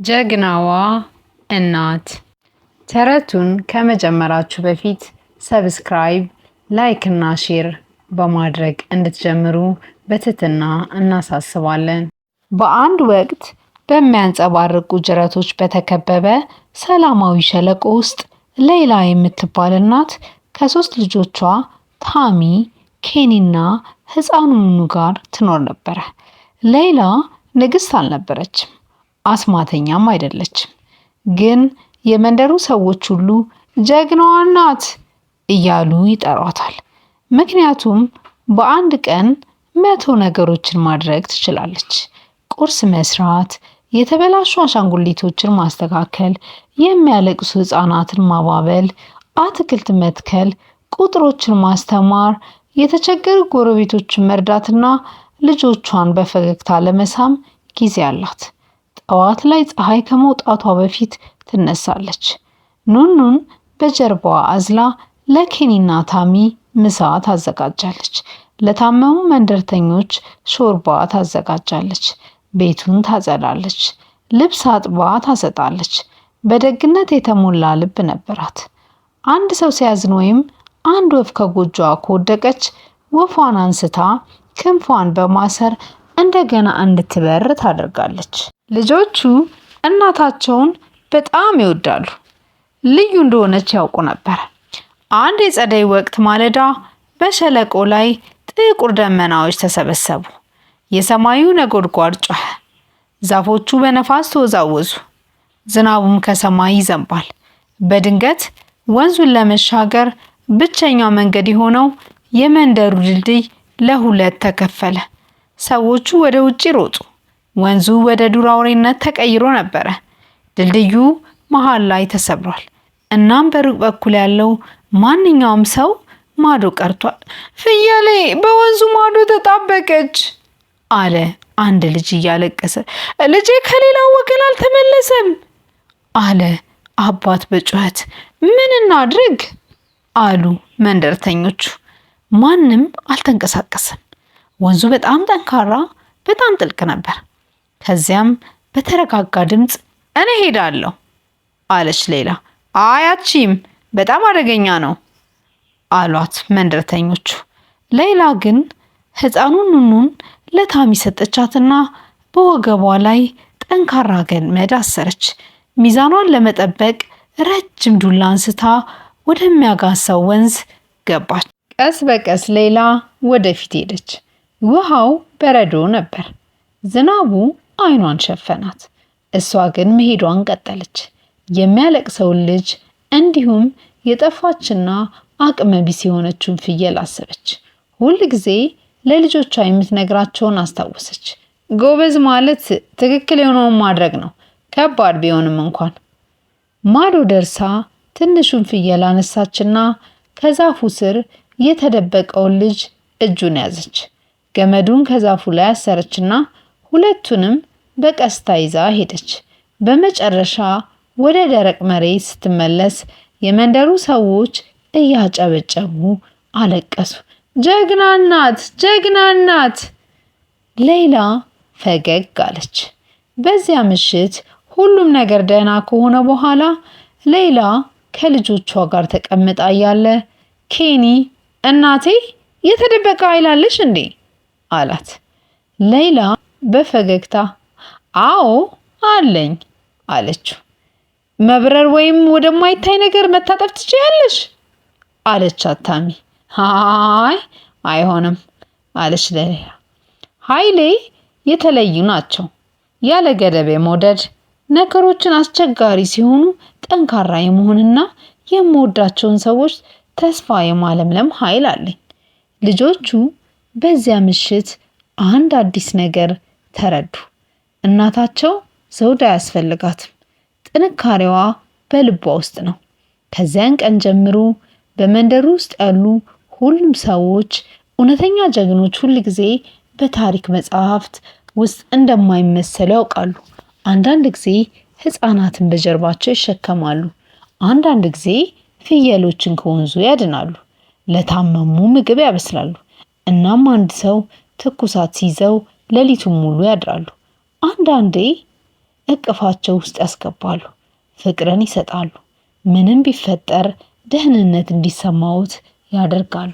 ጀግናዋ እናት። ተረቱን ከመጀመራችሁ በፊት ሰብስክራይብ፣ ላይክ እና ሼር በማድረግ እንድትጀምሩ በትህትና እናሳስባለን። በአንድ ወቅት በሚያንጸባርቁ ጅረቶች በተከበበ ሰላማዊ ሸለቆ ውስጥ ሌይላ የምትባል እናት ከ3 ልጆቿ ታሚ፣ ኬኒ እና ሕፃኑ ኑኑ ጋር ትኖር ነበር። ሌይላ ንግስት አልነበረችም፣ አስማተኛም አይደለችም። ግን የመንደሩ ሰዎች ሁሉ ጀግናዋ እናት እያሉ ይጠሯታል። ምክንያቱም በአንድ ቀን 100 ነገሮችን ማድረግ ትችላለች። ቁርስ መስራት፣ የተበላሹ አሻንጉሊቶችን ማስተካከል፣ የሚያለቅሱ ህፃናትን ማባበል፣ አትክልት መትከል፣ ቁጥሮችን ማስተማር፣ የተቸገሩ ጎረቤቶችን መርዳትና ልጆቿን በፈገግታ ለመሳም ጊዜ አላት። ጠዋት ላይ ፀሐይ ከመውጣቷ በፊት ትነሳለች። ኑኑን በጀርባዋ አዝላ ለኬኒና ታሚ ምሳ ታዘጋጃለች። ለታመሙ መንደርተኞች ሾርባ ታዘጋጃለች። ቤቱን ታጸዳለች። ልብስ አጥባ ታሰጣለች። በደግነት የተሞላ ልብ ነበራት። አንድ ሰው ሲያዝን ወይም አንድ ወፍ ከጎጆዋ ከወደቀች ወፏን አንስታ ክንፏን በማሰር እንደገና እንድትበር ታደርጋለች። ልጆቹ እናታቸውን በጣም ይወዳሉ። ልዩ እንደሆነች ያውቁ ነበር። አንድ የጸደይ ወቅት ማለዳ በሸለቆ ላይ ጥቁር ደመናዎች ተሰበሰቡ። የሰማዩ ነጎድጓድ ጮኸ። ዛፎቹ በነፋስ ተወዛወዙ። ዝናቡም ከሰማይ ይዘንባል። በድንገት ወንዙን ለመሻገር ብቸኛው መንገድ የሆነው የመንደሩ ድልድይ ለ2 ተከፈለ። ሰዎቹ ወደ ውጪ ሮጡ። ወንዙ ወደ ዱር አውሬነት ተቀይሮ ነበር። ድልድዩ መሃል ላይ ተሰብሯል። እናም በሩቅ በኩል ያለው ማንኛውም ሰው ማዶ ቀርቷል። ፍየሌ በወንዙ ማዶ ተጣበቀች አለ አንድ ልጅ እያለቀሰ። ልጄ ከሌላው ወገን አልተመለሰም አለ አባት በጩኸት። ምን እናድርግ አሉ መንደርተኞቹ። ማንም አልተንቀሳቀሰም። ወንዙ በጣም ጠንካራ፣ በጣም ጥልቅ ነበር። ከዚያም በተረጋጋ ድምፅ እኔ ሄዳለሁ አለች ሌይላ። አያቺም በጣም አደገኛ ነው አሏት መንደርተኞቹ። ሌይላ ግን ሕፃኑን ኑኑን ለታሚ ሰጠቻትና በወገቧ ላይ ጠንካራ ገመድ አሰረች። ሚዛኗን ለመጠበቅ ረጅም ዱላ አንስታ ወደሚያጋሳው ወንዝ ገባች። ቀስ በቀስ ሌይላ ወደፊት ሄደች። ውሃው በረዶ ነበር። ዝናቡ አይኗን ሸፈናት። እሷ ግን መሄዷን ቀጠለች። የሚያለቅሰውን ልጅ እንዲሁም የጠፋችና አቅመ ቢስ የሆነችውን ፍየል አሰበች። ሁል ጊዜ ለልጆቿ የምትነግራቸውን አስታወሰች። ጎበዝ ማለት ትክክል የሆነውን ማድረግ ነው፣ ከባድ ቢሆንም እንኳን። ማዶ ደርሳ ትንሹን ፍየል አነሳችና ከዛፉ ስር የተደበቀውን ልጅ እጁን ያዘች። ገመዱን ከዛፉ ላይ አሰረችና ሁለቱንም በቀስታ ይዛ ሄደች። በመጨረሻ ወደ ደረቅ መሬት ስትመለስ የመንደሩ ሰዎች እያጨበጨቡ አለቀሱ። ጀግና እናት! ጀግና እናት! ሌይላ ፈገግ አለች። በዚያ ምሽት ሁሉም ነገር ደህና ከሆነ በኋላ ሌይላ ከልጆቿ ጋር ተቀምጣ እያለ ኬኒ እናቴ የተደበቀ ኃይል አለሽ እንዴ አላት። ሌይላ በፈገግታ አዎ አለኝ አለችው። መብረር ወይም ወደማይታይ ነገር መታጠፍ ትችያለሽ አለቻት ታሚ። አይ አይሆንም አለች ሌይላ። ኃይሌ የተለዩ ናቸው። ያለ ገደብ የመውደድ፣ ነገሮችን አስቸጋሪ ሲሆኑ ጠንካራ የመሆንና የምወዳቸውን ሰዎች ተስፋ የማለምለም ኃይል አለኝ። ልጆቹ በዚያ ምሽት አንድ አዲስ ነገር ተረዱ። እናታቸው ዘውድ አያስፈልጋትም። ጥንካሬዋ በልቧ ውስጥ ነው። ከዚያን ቀን ጀምሮ በመንደሩ ውስጥ ያሉ ሁሉም ሰዎች እውነተኛ ጀግኖች ሁል ጊዜ በታሪክ መጽሐፍት ውስጥ እንደማይመሰሉ ያውቃሉ። አንዳንድ ጊዜ ህፃናትን በጀርባቸው ይሸከማሉ። አንዳንድ ጊዜ ፍየሎችን ከወንዙ ያድናሉ። ለታመሙ ምግብ ያበስላሉ። እናም አንድ ሰው ትኩሳት ሲይዘው ሌሊቱን ሙሉ ያድራሉ። አንዳንዴ እቅፋቸው ውስጥ ያስገባሉ፣ ፍቅርን ይሰጣሉ። ምንም ቢፈጠር ደህንነት እንዲሰማዎት ያደርጋሉ።